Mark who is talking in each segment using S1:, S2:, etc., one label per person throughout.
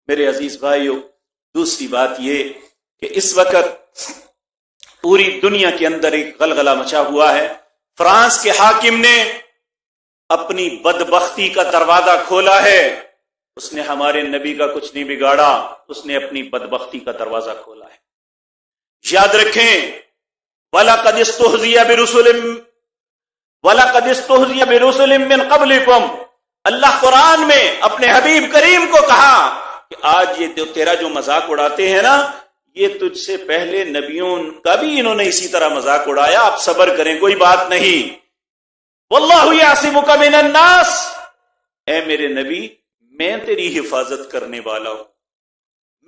S1: میرے عزیز بھائیوں، دوسری بات یہ کہ اس وقت پوری دنیا کے اندر ایک غلغلہ مچا ہوا ہے۔ فرانس کے حاکم نے اپنی بدبختی کا دروازہ کھولا ہے۔ اس نے ہمارے نبی کا کچھ نہیں بگاڑا، اس نے اپنی بدبختی کا دروازہ کھولا ہے۔ یاد رکھیں، وَلَقَدِ اسْتُهْزِئَ بِرُسُلٍ مِّن قَبْلِكُمْ، اللہ قرآن میں اپنے حبیب کریم کو کہا کہ آج یہ تیرا جو مذاق اڑاتے ہیں نا، یہ تجھ سے پہلے نبیوں کا بھی انہوں نے اسی طرح مذاق اڑایا، آپ صبر کریں، کوئی بات نہیں۔ وَاللَّهُ يَعْصِمُكَ مِنَ النَّاسِ، اے میرے نبی میں تیری حفاظت کرنے والا ہوں،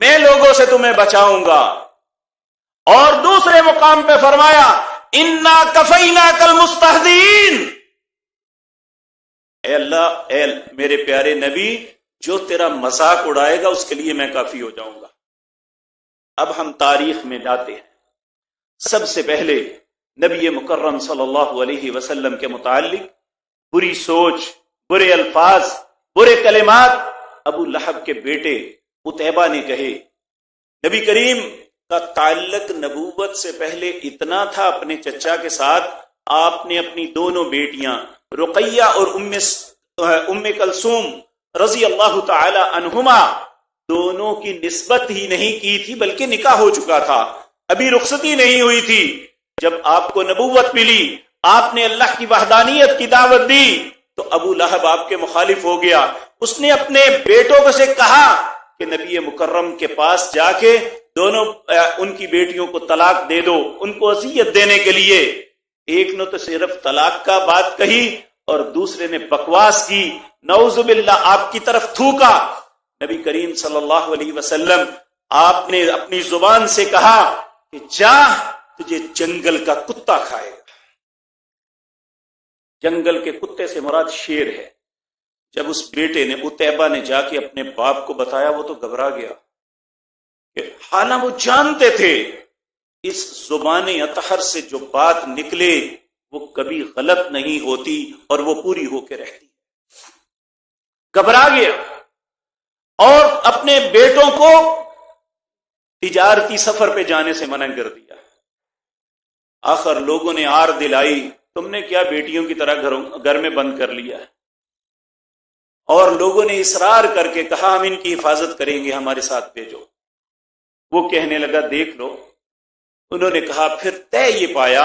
S1: میں لوگوں سے تمہیں بچاؤں گا۔ اور دوسرے مقام پہ فرمایا اِنَّا كَفَيْنَاكَ الْمُسْتَهْزِئِينَ، اے اللہ، اے میرے پیارے نبی، جو تیرا مذاق اڑائے گا اس کے لیے میں کافی ہو جاؤں گا۔ اب ہم تاریخ میں جاتے ہیں۔ سب سے پہلے نبی مکرم صلی اللہ علیہ وسلم کے متعلق بری سوچ، برے الفاظ، برے کلمات ابو لہب کے بیٹے عتیبہ نے کہے۔ نبی کریم کا تعلق نبوت سے پہلے اتنا تھا اپنے چچا کے ساتھ، آپ نے اپنی دونوں بیٹیاں رقیہ اور ام کلثوم رضی اللہ تعالی عنہما دونوں کی نسبت ہی نہیں کی تھی، بلکہ نکاح ہو چکا تھا، ابھی رخصتی نہیں ہوئی تھی۔ جب آپ کو نبوت ملی، آپ نے اللہ کی وحدانیت کی دعوت دی، تو ابو لہب آپ کے مخالف ہو گیا۔ اس نے اپنے بیٹوں سے کہا کہ نبی مکرم کے پاس جا کے دونوں ان کی بیٹیوں کو طلاق دے دو، ان کو وصیت دینے کے لیے۔ ایک نے تو صرف طلاق کا بات کہی اور دوسرے نے بکواس کی، نعوذ باللہ آپ کی طرف تھوکا۔ نبی کریم صلی اللہ علیہ وسلم آپ نے اپنی زبان سے کہا کہ جا، تجھے جنگل کا کتا کھائے گا۔ جنگل کے کتے سے مراد شیر ہے۔ جب اس بیٹے نے عتیبہ نے جا کے اپنے باپ کو بتایا، وہ تو گھبرا گیا، حالانکہ وہ جانتے تھے اس زبان اطہر سے جو بات نکلے وہ کبھی غلط نہیں ہوتی اور وہ پوری ہو کے رہتی۔ گھبرا گیا اور اپنے بیٹوں کو تجارتی سفر پہ جانے سے منع کر دیا۔ آخر لوگوں نے آر دلائی، تم نے کیا بیٹیوں کی طرح گھر میں بند کر لیا ہے؟ اور لوگوں نے اصرار کر کے کہا ہم ان کی حفاظت کریں گے، ہمارے ساتھ بھیجو۔ وہ کہنے لگا دیکھ لو۔ انہوں نے کہا پھر طے یہ پایا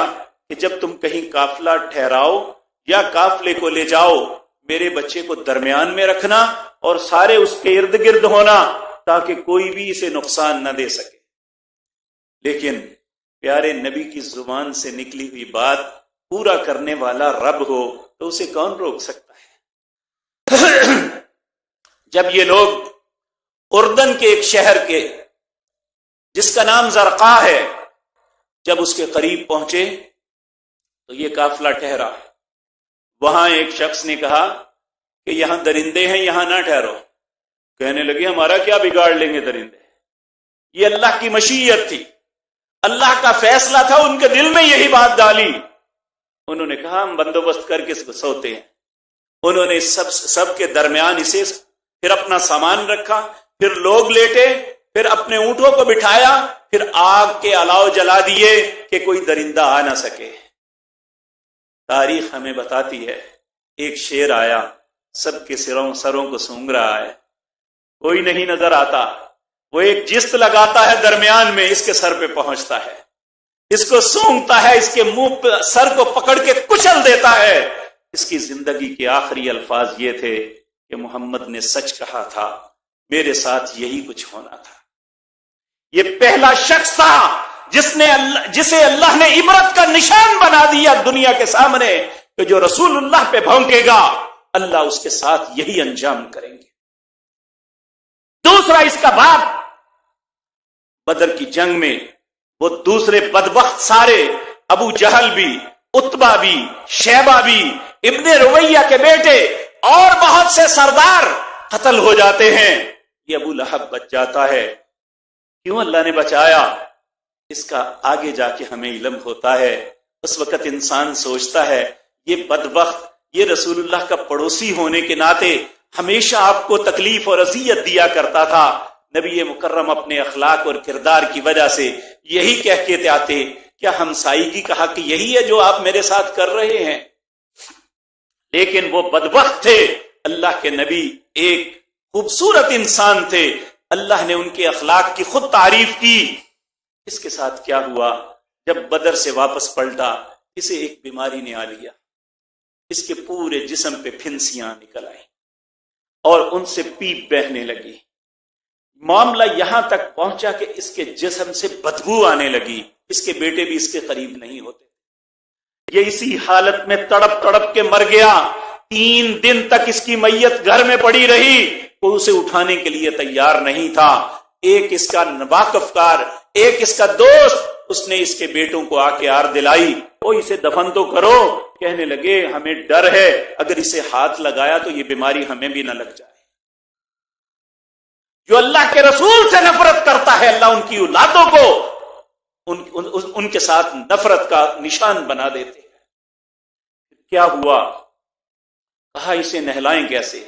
S1: کہ جب تم کہیں قافلہ ٹھہراؤ یا قافلے کو لے جاؤ، میرے بچے کو درمیان میں رکھنا اور سارے اس کے ارد گرد ہونا تاکہ کوئی بھی اسے نقصان نہ دے سکے۔ لیکن پیارے نبی کی زبان سے نکلی ہوئی بات پورا کرنے والا رب ہو تو اسے کون روک سکتا ہے؟ جب یہ لوگ اردن کے ایک شہر کے جس کا نام زرقا ہے، جب اس کے قریب پہنچے تو یہ قافلہ ٹھہرا۔ وہاں ایک شخص نے کہا کہ یہاں درندے ہیں، یہاں نہ ٹھہرو۔ کہنے لگے ہمارا کیا بگاڑ لیں گے درندے؟ یہ اللہ کی مشیت تھی، اللہ کا فیصلہ تھا، ان کے دل میں یہی بات ڈالی۔ انہوں نے کہا ہم بندوبست کر کے سوتے ہیں۔ انہوں نے سب کے درمیان اسے پھر اپنا سامان رکھا، پھر لوگ لیٹے، پھر اپنے اونٹوں کو بٹھایا، پھر آگ کے الاؤ جلا دیے کہ کوئی درندہ آ نہ سکے۔ تاریخ ہمیں بتاتی ہے ایک شیر آیا، سب کے سروں کو سونگ رہا ہے، کوئی نہیں نظر آتا، وہ ایک جست لگاتا ہے درمیان میں، اس کے سر پہ پہنچتا ہے، اس کو سونگتا ہے، اس کے منہ پہ سر کو پکڑ کے کچل دیتا ہے۔ اس کی زندگی کے آخری الفاظ یہ تھے کہ محمد نے سچ کہا تھا، میرے ساتھ یہی کچھ ہونا تھا۔ یہ پہلا شخص تھا جسے اللہ نے عبرت کا نشان بنا دیا دنیا کے سامنے کہ جو رسول اللہ پہ بھونکے گا اللہ اس کے ساتھ یہی انجام کریں گے۔ دوسرا اس کا باپ بدر کی جنگ میں وہ دوسرے بدبخت سارے، ابو جہل بھی، عتبہ بھی، شیبہ بھی، ابن رویہ کے بیٹے اور بہت سے سردار قتل ہو جاتے ہیں، یہ ابو لہب بچ جاتا ہے۔ کیوں اللہ نے بچایا؟ اس کا آگے جا کے ہمیں علم ہوتا ہے۔ اس وقت انسان سوچتا ہے یہ بدبخت، یہ رسول اللہ کا پڑوسی ہونے کے ناطے ہمیشہ آپ کو تکلیف اور اذیت دیا کرتا تھا، نبی مکرم اپنے اخلاق اور کردار کی وجہ سے یہی کہہ کے آتے، کیا ہمسائیگی کا حق یہی ہے جو آپ میرے ساتھ کر رہے ہیں؟ لیکن وہ بدبخت تھے، اللہ کے نبی ایک خوبصورت انسان تھے، اللہ نے ان کے اخلاق کی خود تعریف کی۔ اس کے ساتھ کیا ہوا؟ جب بدر سے واپس پلٹا، اسے ایک بیماری نے آ لیا، اس کے پورے جسم پہ پھنسیاں نکل آئیں اور ان سے پیپ بہنے لگی۔ معاملہ یہاں تک پہنچا کہ اس کے جسم سے بدبو آنے لگی، اس کے بیٹے بھی اس کے قریب نہیں ہوتے۔ یہ اسی حالت میں تڑپ تڑپ کے مر گیا۔ 3 دن تک اس کی میت گھر میں پڑی رہی، کوئی اسے اٹھانے کے لیے تیار نہیں تھا۔ ایک اس کا واقف کار، ایک اس کا دوست، اس نے اس کے بیٹوں کو آ کے آر دلائی، وہ اسے دفن تو کرو۔ کہنے لگے ہمیں ڈر ہے اگر اسے ہاتھ لگایا تو یہ بیماری ہمیں بھی نہ لگ جائے۔ جو اللہ کے رسول سے نفرت کرتا ہے، اللہ ان کی اولادوں کو ان کے ساتھ نفرت کا نشان بنا دیتے ہیں۔ کیا ہوا؟ کہا اسے نہلائیں کیسے؟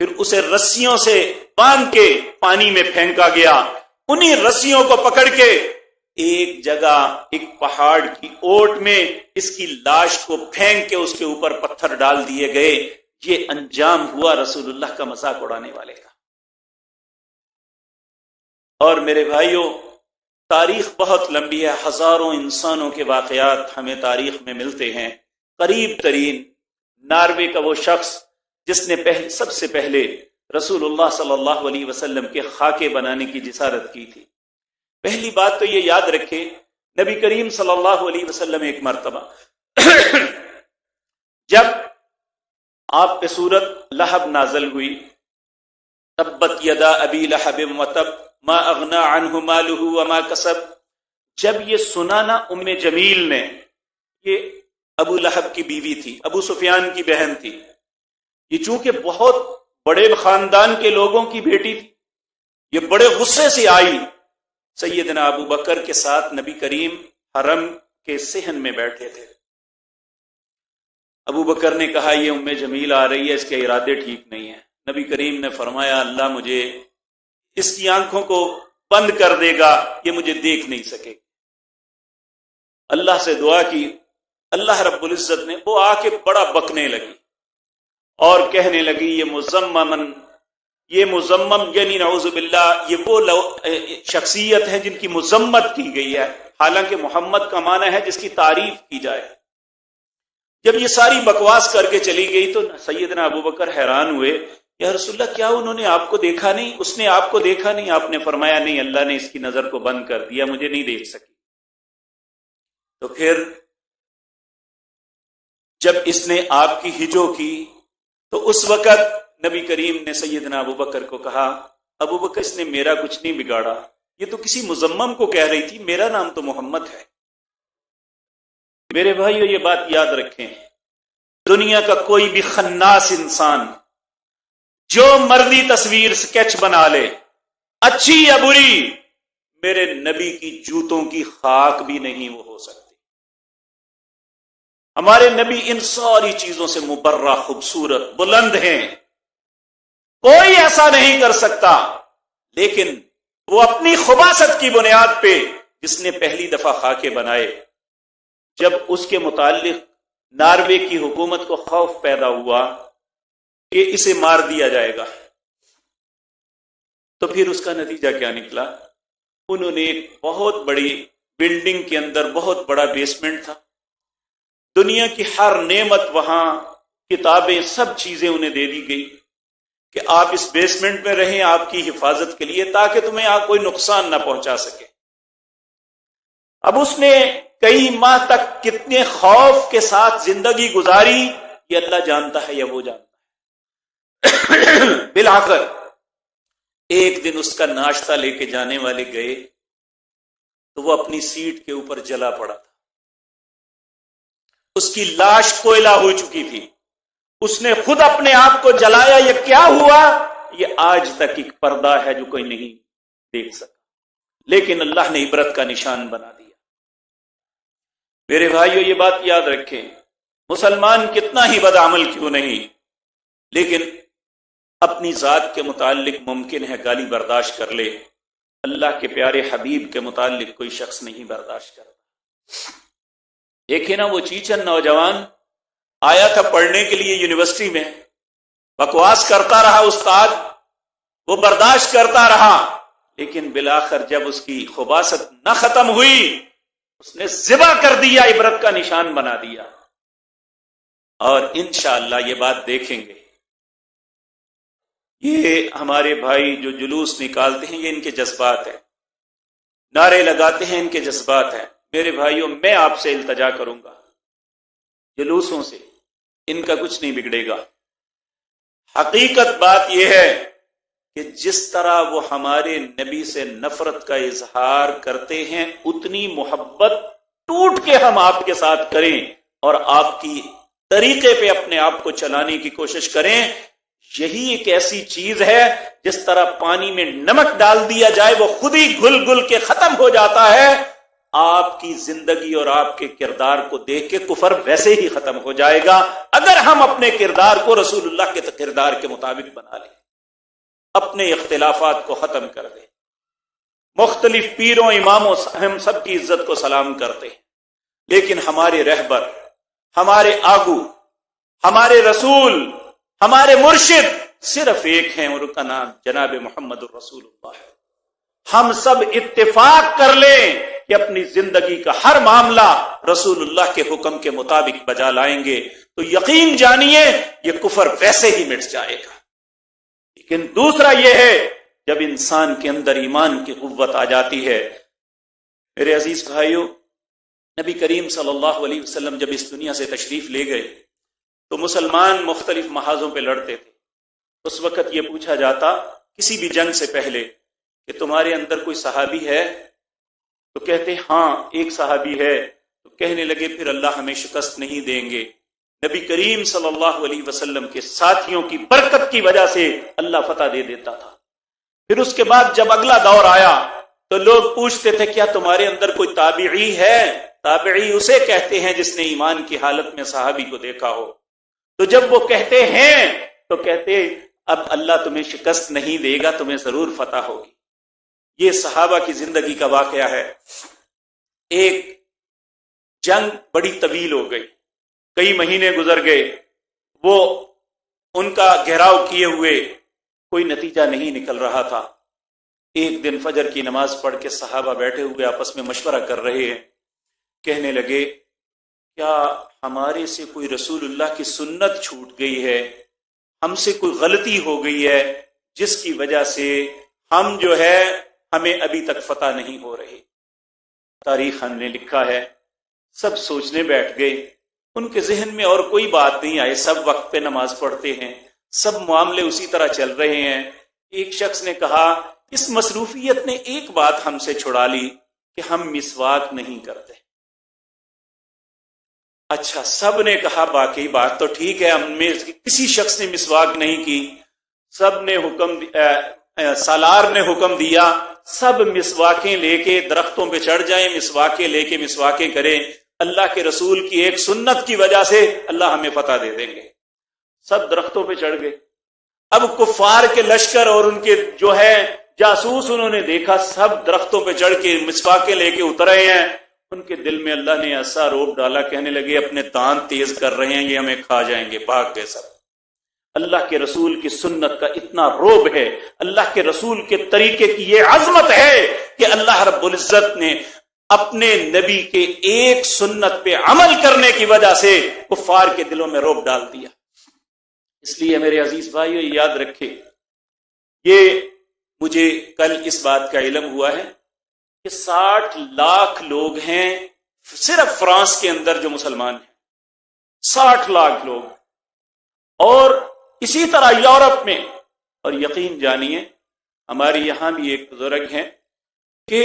S1: پھر اسے رسیوں سے باندھ کے پانی میں پھینکا گیا۔ انہی رسیوں کو پکڑ کے ایک جگہ، ایک پہاڑ کی اوٹ میں اس کی لاش کو پھینک کے اس کے اوپر پتھر ڈال دیے گئے۔ یہ انجام ہوا رسول اللہ کا مذاق اڑانے والے کا۔ اور میرے بھائیوں، تاریخ بہت لمبی ہے، ہزاروں انسانوں کے واقعات ہمیں تاریخ میں ملتے ہیں۔ قریب ترین ناروے کا وہ شخص جس نے سب سے پہلے رسول اللہ صلی اللہ علیہ وسلم کے خاکے بنانے کی جسارت کی تھی۔ پہلی بات تو یہ یاد رکھیں، نبی کریم صلی اللہ علیہ وسلم ایک مرتبہ جب آپ پہ سورت لہب نازل ہوئی، تبت یدا ابی لہب وتب ما اغنى عنہ مالہ وما کسب، جب یہ سنا نا ام جمیل نے، یہ ابو لہب کی بیوی تھی، ابو سفیان کی بہن تھی، یہ چونکہ بہت بڑے خاندان کے لوگوں کی بیٹی تھی، یہ بڑے غصے سے آئی۔ سیدنا ابو بکر کے ساتھ نبی کریم حرم کے صحن میں بیٹھے تھے۔ ابو بکر نے کہا یہ ام جمیل آ رہی ہے، اس کے ارادے ٹھیک نہیں ہیں۔ نبی کریم نے فرمایا اللہ مجھے اس کی آنکھوں کو بند کر دے گا، یہ مجھے دیکھ نہیں سکے۔ اللہ سے دعا کی، اللہ رب العزت نے، وہ آ کے بڑا بکنے لگی اور کہنے لگی یہ مذمم یعنی نعوذ باللہ یہ وہ شخصیت ہے جن کی مذمت کی گئی ہے، حالانکہ محمد کا معنی ہے جس کی تعریف کی جائے۔ جب یہ ساری بکواس کر کے چلی گئی تو سیدنا ابو بکر حیران ہوئے، یا رسول اللہ کیا انہوں نے آپ کو دیکھا نہیں؟ اس نے آپ کو دیکھا نہیں؟ آپ نے فرمایا نہیں، اللہ نے اس کی نظر کو بند کر دیا، مجھے نہیں دیکھ سکی۔ تو پھر جب اس نے آپ کی ہجو کی تو اس وقت نبی کریم نے سیدنا ابو بکر کو کہا ابو بکر اس نے میرا کچھ نہیں بگاڑا، یہ تو کسی مذمم کو کہہ رہی تھی، میرا نام تو محمد ہے۔ میرے بھائیو یہ بات یاد رکھیں، دنیا کا کوئی بھی خناس انسان جو مرضی تصویر سکیچ بنا لے، اچھی یا بری، میرے نبی کی جوتوں کی خاک بھی نہیں وہ ہو سکتی۔ ہمارے نبی ان ساری چیزوں سے مبرہ، خوبصورت، بلند ہیں، کوئی ایسا نہیں کر سکتا، لیکن وہ اپنی خباثت کی بنیاد پہ جس نے پہلی دفعہ خاکے بنائے، جب اس کے متعلق ناروے کی حکومت کو خوف پیدا ہوا کہ اسے مار دیا جائے گا، تو پھر اس کا نتیجہ کیا نکلا؟ انہوں نے ایک بہت بڑی بلڈنگ کے اندر بہت بڑا بیسمنٹ تھا، دنیا کی ہر نعمت وہاں، کتابیں، سب چیزیں انہیں دے دی گئی کہ آپ اس بیسمنٹ میں رہیں آپ کی حفاظت کے لیے، تاکہ تمہیں کوئی نقصان نہ پہنچا سکے۔ اب اس نے کئی ماہ تک کتنے خوف کے ساتھ زندگی گزاری یہ اللہ جانتا ہے یا وہ جانتا ہے۔ بالآخر ایک دن اس کا ناشتہ لے کے جانے والے گئے تو وہ اپنی سیٹ کے اوپر جلا پڑا تھا، اس کی لاش کوئلہ ہو چکی تھی، اس نے خود اپنے آپ کو جلایا۔ یہ کیا ہوا؟ یہ آج تک ایک پردہ ہے جو کوئی نہیں دیکھ سکا، لیکن اللہ نے عبرت کا نشان بنا دیا۔ میرے بھائیو یہ بات یاد رکھیں، مسلمان کتنا ہی بدعمل کیوں نہیں، لیکن اپنی ذات کے متعلق ممکن ہے گالی برداشت کر لے، اللہ کے پیارے حبیب کے متعلق کوئی شخص نہیں برداشت کرتا۔ دیکھیں نا وہ چیچن نوجوان آیا تھا پڑھنے کے لیے یونیورسٹی میں، بکواس کرتا رہا استاد، وہ برداشت کرتا رہا، لیکن بالآخر جب اس کی خباثت نہ ختم ہوئی اس نے ذبح کر دیا، عبرت کا نشان بنا دیا۔ اور انشاءاللہ یہ بات دیکھیں گے، یہ ہمارے بھائی جو جلوس نکالتے ہیں یہ ان کے جذبات ہیں، نعرے لگاتے ہیں ان کے جذبات ہیں۔ میرے بھائیوں میں آپ سے التجا کروں گا، جلوسوں سے ان کا کچھ نہیں بگڑے گا۔ حقیقت بات یہ ہے کہ جس طرح وہ ہمارے نبی سے نفرت کا اظہار کرتے ہیں اتنی محبت ٹوٹ کے ہم آپ کے ساتھ کریں اور آپ کی طریقے پہ اپنے آپ کو چلانے کی کوشش کریں۔ یہی ایک ایسی چیز ہے جس طرح پانی میں نمک ڈال دیا جائے وہ خود ہی گھل گھل کے ختم ہو جاتا ہے، آپ کی زندگی اور آپ کے کردار کو دیکھ کے کفر ویسے ہی ختم ہو جائے گا اگر ہم اپنے کردار کو رسول اللہ کے کردار کے مطابق بنا لیں، اپنے اختلافات کو ختم کر دیں۔ مختلف پیروں اماموں ہم سب کی عزت کو سلام کرتے ہیں، لیکن ہمارے رہبر، ہمارے آگو، ہمارے رسول، ہمارے مرشد صرف ایک ہیں اور ان کا نام جناب محمد الرسول اللہ ہے۔ ہم سب اتفاق کر لیں کہ اپنی زندگی کا ہر معاملہ رسول اللہ کے حکم کے مطابق بجا لائیں گے تو یقین جانیے یہ کفر ویسے ہی مٹ جائے گا۔ لیکن دوسرا یہ ہے جب انسان کے اندر ایمان کی قوت آ جاتی ہے۔ میرے عزیز بھائیوں، نبی کریم صلی اللہ علیہ وسلم جب اس دنیا سے تشریف لے گئے تو مسلمان مختلف محاذوں پہ لڑتے تھے۔ اس وقت یہ پوچھا جاتا کسی بھی جنگ سے پہلے کہ تمہارے اندر کوئی صحابی ہے؟ تو کہتے ہاں ایک صحابی ہے۔ تو کہنے لگے پھر اللہ ہمیں شکست نہیں دیں گے۔ نبی کریم صلی اللہ علیہ وسلم کے ساتھیوں کی برکت کی وجہ سے اللہ فتح دے دیتا تھا۔ پھر اس کے بعد جب اگلا دور آیا تو لوگ پوچھتے تھے کیا تمہارے اندر کوئی تابعی ہے؟ تابعی اسے کہتے ہیں جس نے ایمان کی حالت میں صحابی کو دیکھا ہو۔ تو جب وہ کہتے ہیں تو کہتے اب اللہ تمہیں شکست نہیں دے گا، تمہیں ضرور فتح ہوگی۔ یہ صحابہ کی زندگی کا واقعہ ہے۔ ایک جنگ بڑی طویل ہو گئی، کئی مہینے گزر گئے، وہ ان کا گھیراؤ کیے ہوئے کوئی نتیجہ نہیں نکل رہا تھا۔ ایک دن فجر کی نماز پڑھ کے صحابہ بیٹھے ہوئے آپس میں مشورہ کر رہے ہیں، کہنے لگے کیا ہمارے سے کوئی رسول اللہ کی سنت چھوٹ گئی ہے، ہم سے کوئی غلطی ہو گئی ہے جس کی وجہ سے ہم جو ہے ہمیں ابھی تک فتح نہیں ہو رہی۔ تاریخ ہم نے لکھا ہے، سب سوچنے بیٹھ گئے، ان کے ذہن میں اور کوئی بات نہیں آئی، سب وقت پہ نماز پڑھتے ہیں، سب معاملے اسی طرح چل رہے ہیں۔ ایک شخص نے کہا اس مصروفیت نے ایک بات ہم سے چھڑا لی کہ ہم مسواک نہیں کرتے۔ اچھا، سب نے کہا باقی بات تو ٹھیک ہے، ہم میں کسی شخص نے مسواک نہیں کی، سب نے سالار نے حکم دیا سب مسواکیں لے کے درختوں پہ چڑھ جائیں، مسواکیں لے کے مسواکیں کریں، اللہ کے رسول کی ایک سنت کی وجہ سے اللہ ہمیں فتح دے دیں گے۔ سب درختوں پہ چڑھ گئے۔ اب کفار کے لشکر اور ان کے جو ہے جاسوس انہوں نے دیکھا سب درختوں پہ چڑھ کے مسواکیں لے کے اترے ہیں، ان کے دل میں اللہ نے ایسا روب ڈالا، کہنے لگے اپنے دانت تیز کر رہے ہیں، یہ ہمیں کھا جائیں گے، بھاگ گئے سب۔ اللہ کے رسول کی سنت کا اتنا روب ہے، اللہ کے رسول کے طریقے کی یہ عظمت ہے کہ اللہ رب العزت نے اپنے نبی کے ایک سنت پہ عمل کرنے کی وجہ سے کفار کے دلوں میں روب ڈال دیا۔ اس لیے میرے عزیز بھائیو یاد رکھے، یہ مجھے کل اس بات کا علم ہوا ہے کہ 60 لاکھ لوگ ہیں صرف فرانس کے اندر جو مسلمان ہیں، 60 لاکھ لوگ، اور اسی طرح یورپ میں۔ اور یقین جانیے ہمارے یہاں بھی ایک بزرگ ہیں کہ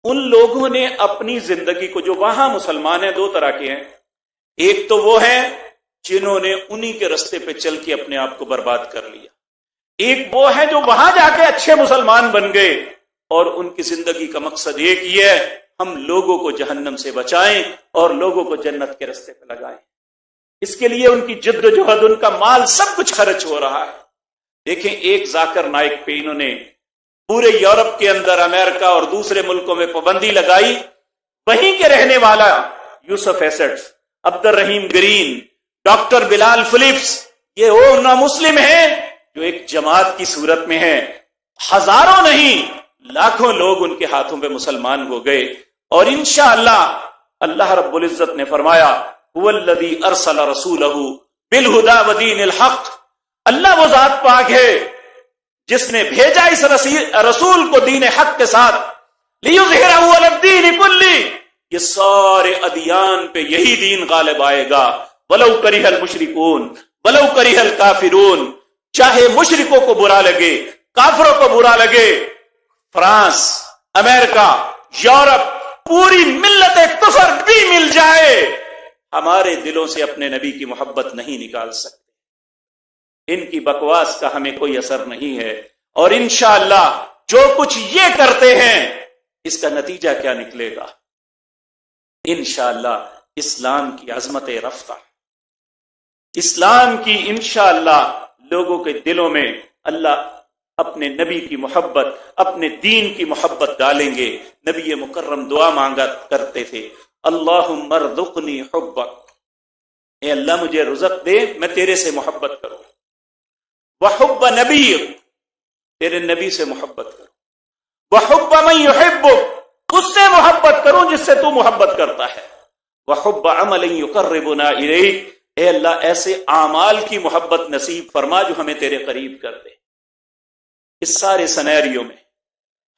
S1: ان لوگوں نے اپنی زندگی کو، جو وہاں مسلمان ہیں دو طرح کے ہیں، ایک تو وہ ہیں جنہوں نے انہی کے رستے پہ چل کے اپنے آپ کو برباد کر لیا، ایک وہ ہے جو وہاں جا کے اچھے مسلمان بن گئے اور ان کی زندگی کا مقصد ایک ہی ہے ہم لوگوں کو جہنم سے بچائیں اور لوگوں کو جنت کے رستے پہ لگائیں۔ اس کے لیے ان کی جد و جہد، ان کا مال، سب کچھ خرچ ہو رہا ہے۔ دیکھیں ایک ذاکر نائک پہ انہوں نے پورے یورپ کے اندر امریکہ اور دوسرے ملکوں میں پابندی لگائی، وہیں کے رہنے والا یوسف ایسٹس، عبد الرحیم گرین، ڈاکٹر بلال فلپس، یہ وہ نامسلم ہیں جو ایک جماعت کی صورت میں ہیں، ہزاروں نہیں لاکھوں لوگ ان کے ہاتھوں پہ مسلمان ہو گئے۔ اور انشاءاللہ اللہ رب العزت نے فرمایا هو الذی ارسل رسولہ بالہدی ودین الحق، اللہ وہ ذات پاک ہے جس نے بھیجا اس رسول کو دین حق کے ساتھ، لیظہرہ علی الدین کلہ، یہ سارے ادیان پہ یہی دین غالب آئے گا، ولو کرہ المشرکون ولو کرہ الکافرون، چاہے مشرکوں کو برا لگے، کافروں کو برا لگے، فرانس، امریکہ، یورپ، پوری ملت کفر بھی مل جائے، ہمارے دلوں سے اپنے نبی کی محبت نہیں نکال سکتے۔ ان کی بکواس کا ہمیں کوئی اثر نہیں ہے، اور انشاءاللہ جو کچھ یہ کرتے ہیں اس کا نتیجہ کیا نکلے گا؟ انشاءاللہ اسلام کی عظمت رفتہ، اسلام کی انشاءاللہ لوگوں کے دلوں میں اللہ اپنے نبی کی محبت، اپنے دین کی محبت ڈالیں گے۔ نبی مکرم دعا مانگا کرتے تھے، اللہم ارزقنی حبک، اے اللہ مجھے رزق دے میں تیرے سے محبت کروں، وحب نبیک، تیرے نبی سے محبت کروں، وحب من یحبک، اس سے محبت کروں جس سے تو محبت کرتا ہے، وحب عمل یقربنا الیک، اے اللہ ایسے اعمال کی محبت نصیب فرما جو ہمیں تیرے قریب کر دے۔ اس سارے سینیریو میں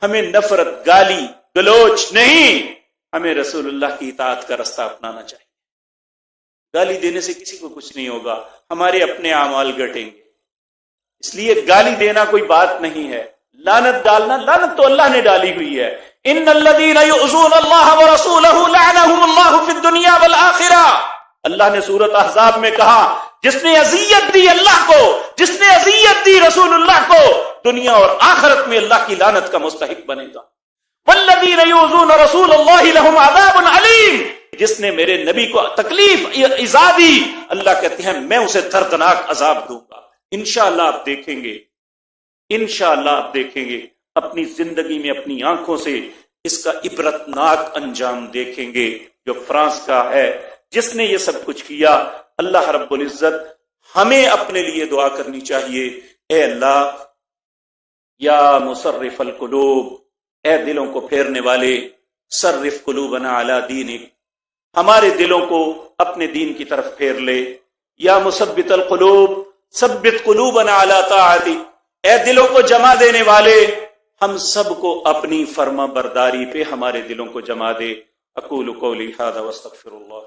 S1: ہمیں نفرت، گالی گلوچ نہیں، ہمیں رسول اللہ کی اطاعت کا رستہ اپنانا چاہیے۔ گالی دینے سے کسی کو کچھ نہیں ہوگا، ہمارے اپنے اعمال گھٹیں گے، اس لیے گالی دینا کوئی بات نہیں ہے۔ لعنت ڈالنا، لعنت تو اللہ نے ڈالی ہوئی ہے، ان الذین یؤذون اللہ ورسولہ لعنہم اللہ فی الدنیا والآخرہ، اللہ نے سورۃ احزاب میں کہا جس نے اذیت دی اللہ کو، جس نے اذیت دی رسول اللہ کو، دنیا اور آخرت میں اللہ کی لعنت کا مستحق بنے گا۔ والذین یؤذون رسول اللہ لہم عذاب علیم، جس نے میرے نبی کو تکلیف ایذا دی، اللہ کہتے ہیں میں اسے دردناک عذاب دوں گا۔ انشاءاللہ آپ دیکھیں گے، انشاءاللہ آپ دیکھیں گے اپنی زندگی میں اپنی آنکھوں سے اس کا عبرتناک انجام دیکھیں گے۔ جو فرانس کا ہے جس نے یہ سب کچھ کیا، اللہ رب العزت ہمیں اپنے لیے دعا کرنی چاہیے، اے اللہ یا مصرف القلوب، اے دلوں کو پھیرنے والے، صرف قلوبنا علی دینک، ہمارے دلوں کو اپنے دین کی طرف پھیر لے، یا مثبت القلوب ثبت قلوبنا علی طاعتک، اے دلوں کو جمع دینے والے ہم سب کو اپنی فرما برداری پہ ہمارے دلوں کو جمع دے۔ اقول قولی ھذا واستغفر اللہ۔